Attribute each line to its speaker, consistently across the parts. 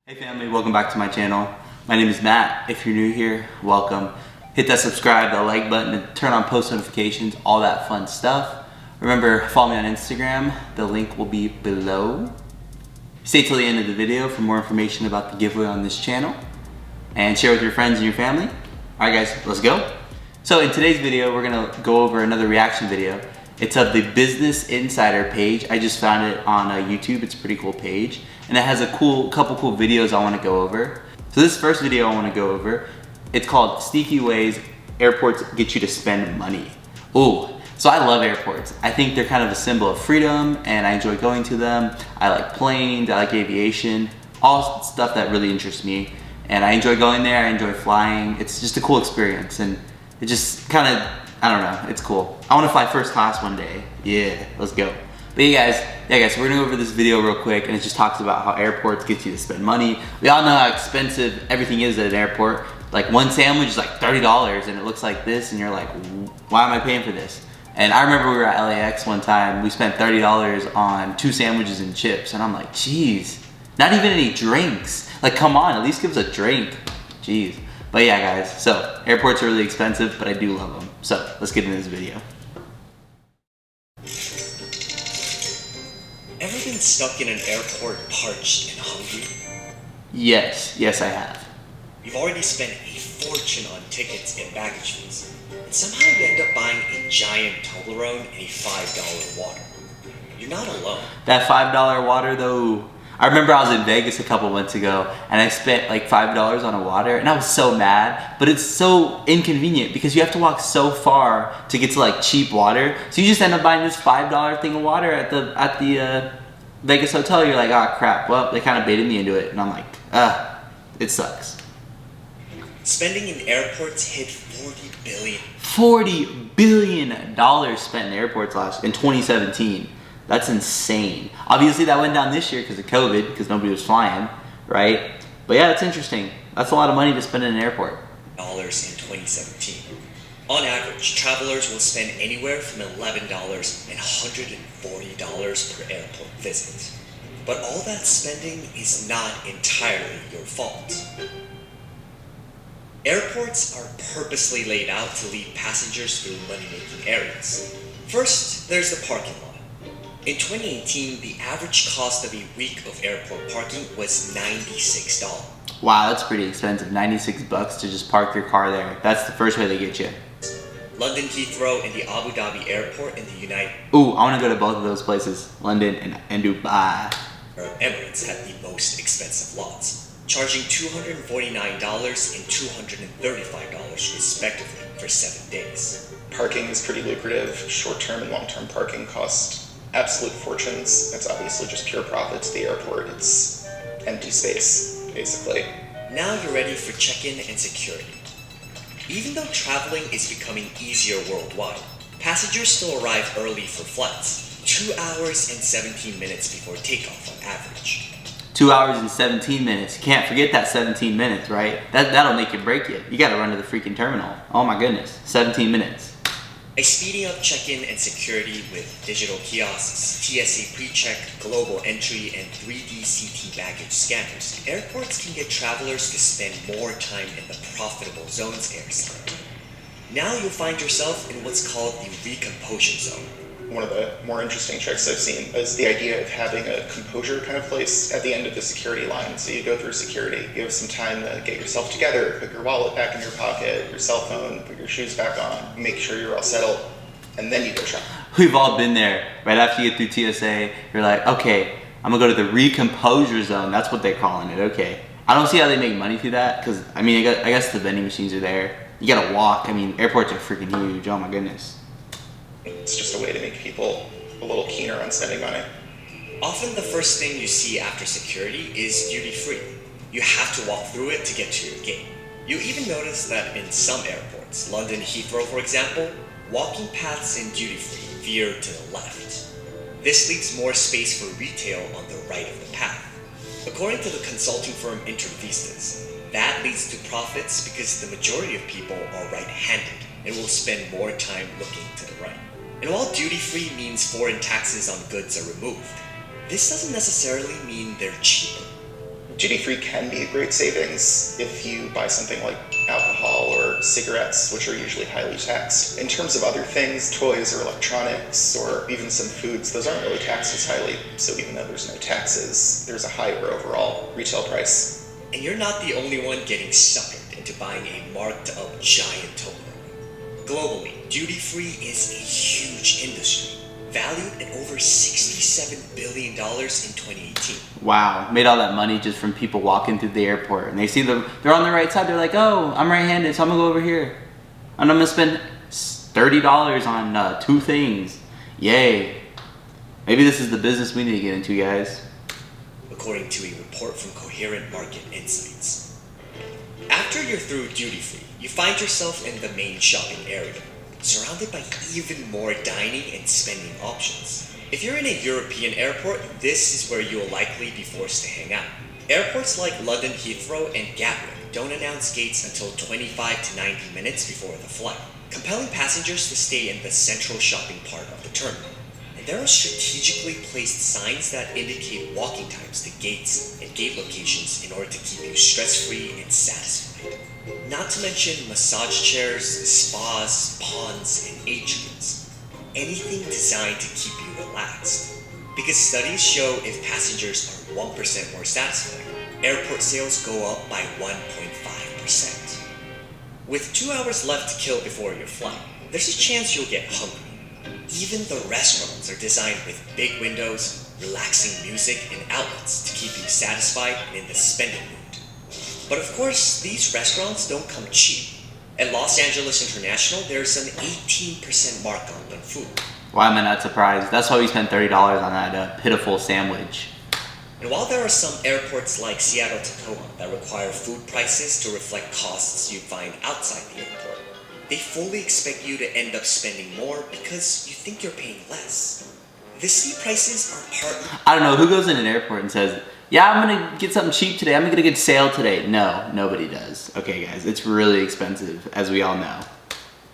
Speaker 1: Hey family, welcome back to my channel. My name is Matt. If you're new here, welcome. Hit that subscribe, that like button, and turn on post notifications, all that fun stuff. Remember, follow me on Instagram. The link will be below. Stay till the end of the video for more information about the giveaway on this channel. And share with your friends and your family. Alright guys, let's go. So in today's video, we're gonna go over another reaction video. It's of the Business Insider page. I just found it on YouTube. It's a pretty cool page. And it has a couple cool videos I want to go over. So this first video I want to go over, it's called Sneaky Ways Airports Get You to Spend Money. Ooh, so I love airports. I think they're kind of a symbol of freedom and I enjoy going to them. I like planes, I like aviation, all stuff that really interests me. And I enjoy going there, I enjoy flying. It's just a cool experience and it just kind of, I don't know, it's cool. I want to fly first class one day. Yeah, let's go. But yeah guys, so we're gonna go over this video real quick and it just talks about how airports get you to spend money. We all know how expensive everything is at an airport. Like one sandwich is like $30 and it looks like this and you're like, why am I paying for this? And I remember we were at LAX one time, we spent $30 on 2 sandwiches and chips and I'm like, geez, not even any drinks. Like come on, at least give us a drink. Jeez. But yeah guys, so airports are really expensive, but I do love them. So let's get into this video.
Speaker 2: Ever been stuck in an airport parched and hungry?
Speaker 1: Yes I have.
Speaker 2: You've already spent a fortune on tickets and baggage fees, and somehow you end up buying a giant Toblerone and a $5 water. You're not alone.
Speaker 1: That $5 water though, I remember I was in Vegas a couple months ago and I spent like $5 on a water and I was so mad, but it's so inconvenient because you have to walk so far to get to like cheap water. So you just end up buying this $5 thing of water at the Vegas hotel. You're like, oh crap, well, they kind of baited me into it. And I'm like, it sucks.
Speaker 2: Spending in airports hit $40 billion.
Speaker 1: $40 billion spent in airports in 2017. That's insane. Obviously that went down this year because of COVID, because nobody was flying, right? But yeah, it's interesting. That's a lot of money to spend in an airport.
Speaker 2: Dollars in 2017. On average, travelers will spend anywhere from $11 and $140 per airport visit. But all that spending is not entirely your fault. Airports are purposely laid out to lead passengers through money-making areas. First, there's the parking lot. In 2018, the average cost of a week of airport parking was $96.
Speaker 1: Wow, that's pretty expensive. 96 bucks to just park your car there. That's the first way they get you.
Speaker 2: London Heathrow and the Abu Dhabi airport in the United
Speaker 1: Ooh, I want to go to both of those places, London and Dubai.
Speaker 2: Arab Emirates had the most expensive lots, charging $249 and $235 respectively for 7 days.
Speaker 3: Parking is pretty lucrative. Short-term and long-term parking cost absolute fortunes. It's obviously just pure profit to the airport. It's empty space, basically.
Speaker 2: Now you're ready for check-in and security. Even though traveling is becoming easier worldwide, passengers still arrive early for flights, 2 hours and 17 minutes before takeoff on average.
Speaker 1: 2 hours and 17 minutes. You can't forget that 17 minutes, right? That'll make you break you. You gotta run to the freaking terminal. Oh my goodness, 17 minutes.
Speaker 2: By speeding up check-in and security with digital kiosks, TSA pre-check, global entry, and 3D CT baggage scanners, airports can get travelers to spend more time in the profitable zones airside. Now you'll find yourself in what's called the Recompensation Zone.
Speaker 3: One of the more interesting tricks I've seen is the idea of having a composure kind of place at the end of the security line. So you go through security, you have some time to get yourself together, put your wallet back in your pocket, your cell phone, put your shoes back on, make sure you're all settled, and then you go shop.
Speaker 1: We've all been there. Right after you get through TSA, you're like, okay, I'm gonna go to the Recomposure Zone. That's what they're calling it, okay. I don't see how they make money through that, because, I mean, I guess the vending machines are there. You gotta walk. I mean, airports are freaking huge. Oh my goodness.
Speaker 3: It's just a way to make people a little keener on spending money.
Speaker 2: Often the first thing you see after security is duty-free. You have to walk through it to get to your gate. You even notice that in some airports, London Heathrow for example, walking paths in duty-free veer to the left. This leaves more space for retail on the right of the path. According to the consulting firm Intervistas, that leads to profits because the majority of people are right-handed and will spend more time looking to the right. And while duty-free means foreign taxes on goods are removed, this doesn't necessarily mean they're cheaper.
Speaker 3: Duty-free can be a great savings if you buy something like alcohol or cigarettes, which are usually highly taxed. In terms of other things, toys or electronics, or even some foods, those aren't really taxed as highly, so even though there's no taxes, there's a higher overall retail price.
Speaker 2: And you're not the only one getting suckered into buying a marked up giant Toblerone. Globally, duty-free is a huge industry, valued at over $67 billion in 2018.
Speaker 1: Wow, made all that money just from people walking through the airport, and they see they're on the right side. They're like, "Oh, I'm right-handed, so I'm gonna go over here, and I'm gonna spend $30 on 2 things. Yay! Maybe this is the business we need to get into, guys."
Speaker 2: According to a report from Coherent Market Insights. After you're through duty-free, you find yourself in the main shopping area, surrounded by even more dining and spending options. If you're in a European airport, this is where you'll likely be forced to hang out. Airports like London Heathrow and Gatwick don't announce gates until 25 to 90 minutes before the flight, compelling passengers to stay in the central shopping part of the terminal. And there are strategically placed signs that indicate walking times to gates and gate locations in order to keep you stress-free and satisfied. Not to mention massage chairs, spas, ponds, and atriums. Anything designed to keep you relaxed. Because studies show if passengers are 1% more satisfied, airport sales go up by 1.5%. With 2 hours left to kill before your flight, there's a chance you'll get hungry. Even the restaurants are designed with big windows, relaxing music, and outlets to keep you satisfied and in the spending mood. But of course, these restaurants don't come cheap. At Los Angeles International, there's an 18% markup on food.
Speaker 1: Why am I not surprised? That's why we spent $30 on that pitiful sandwich.
Speaker 2: And while there are some airports like Seattle-Tacoma that require food prices to reflect costs you'd find outside the airport, they fully expect you to end up spending more because you think you're paying less. The steep prices are partly...
Speaker 1: I don't know, who goes in an airport and says, "Yeah, I'm gonna get something cheap today, I'm gonna get a good sale today"? No, nobody does. Okay guys, it's really expensive, as we all know.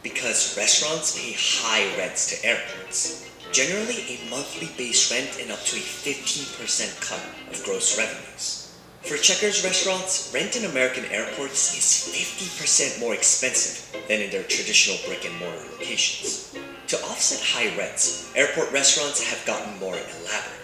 Speaker 2: Because restaurants pay high rents to airports. Generally a monthly base rent and up to a 15% cut of gross revenues. For Checkers restaurants, rent in American airports is 50% more expensive than in their traditional brick and mortar locations. To offset high rents, airport restaurants have gotten more elaborate.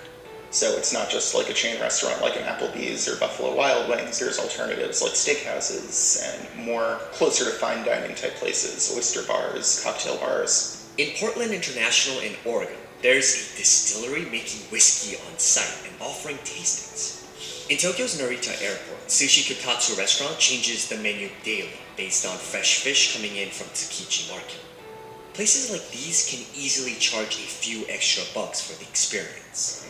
Speaker 3: So it's not just like a chain restaurant like an Applebee's or Buffalo Wild Wings. There's alternatives like steakhouses and more closer to fine dining type places, oyster bars, cocktail bars.
Speaker 2: In Portland International in Oregon, there's a distillery making whiskey on site and offering tastings. In Tokyo's Narita Airport, Sushi Kotatsu restaurant changes the menu daily based on fresh fish coming in from Tsukiji Market. Places like these can easily charge a few extra bucks for the experience.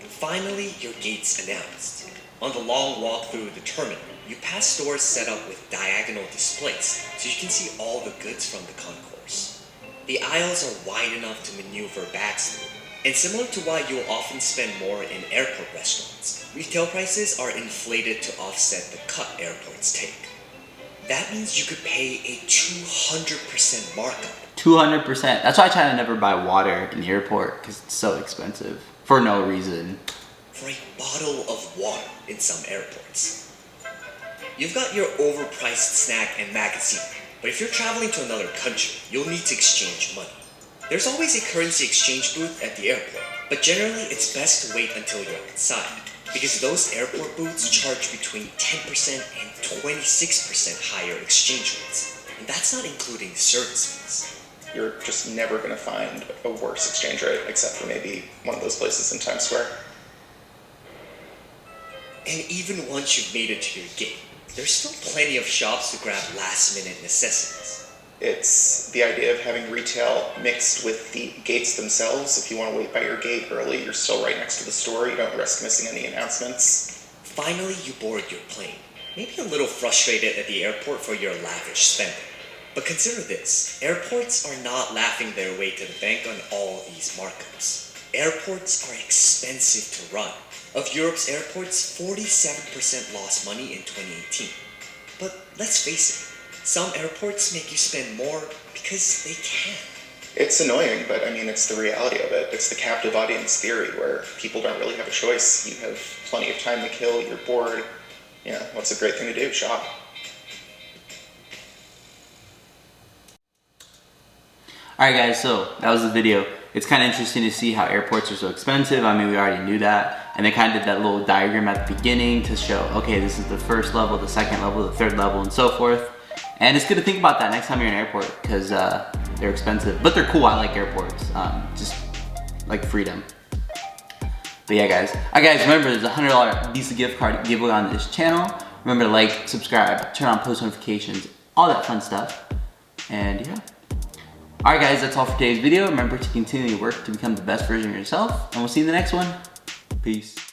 Speaker 2: Finally, your gate's announced. On the long walk through the terminal, you pass stores set up with diagonal displays so you can see all the goods from the concourse. The aisles are wide enough to maneuver bags through, and similar to why you'll often spend more in airport restaurants, retail prices are inflated to offset the cut airports take. That means you could pay a 200% markup.
Speaker 1: 200%. That's why I try to never buy water in the airport, because it's so expensive. For no reason.
Speaker 2: For a bottle of water in some airports. You've got your overpriced snack and magazine, but if you're traveling to another country, you'll need to exchange money. There's always a currency exchange booth at the airport, but generally it's best to wait until you're inside, because those airport booths charge between 10% and 26% higher exchange rates, and that's not including service fees.
Speaker 3: You're just never going to find a worse exchange rate, except for maybe one of those places in Times Square.
Speaker 2: And even once you've made it to your gate, there's still plenty of shops to grab last-minute necessities.
Speaker 3: It's the idea of having retail mixed with the gates themselves. If you want to wait by your gate early, you're still right next to the store. You don't risk missing any announcements.
Speaker 2: Finally, you board your plane. Maybe a little frustrated at the airport for your lavish spending. But consider this, airports are not laughing their way to the bank on all these markups. Airports are expensive to run. Of Europe's airports, 47% lost money in 2018. But let's face it, some airports make you spend more because they can.
Speaker 3: It's annoying, but I mean, it's the reality of it. It's the captive audience theory where people don't really have a choice. You have plenty of time to kill, you're bored. Yeah, what's a great thing to do? Shop.
Speaker 1: Alright guys, so that was the video. It's kind of interesting to see how airports are so expensive. I mean, we already knew that. And they kind of did that little diagram at the beginning to show, okay, this is the first level, the second level, the third level, and so forth. And it's good to think about that next time you're in an airport, because they're expensive, but they're cool. I like airports, just like freedom. But yeah, guys. Alright guys, remember there's a $100 Visa gift card giveaway on this channel. Remember to like, subscribe, turn on post notifications, all that fun stuff. And yeah. Alright guys, that's all for today's video. Remember to continually work to become the best version of yourself, and we'll see you in the next one. Peace.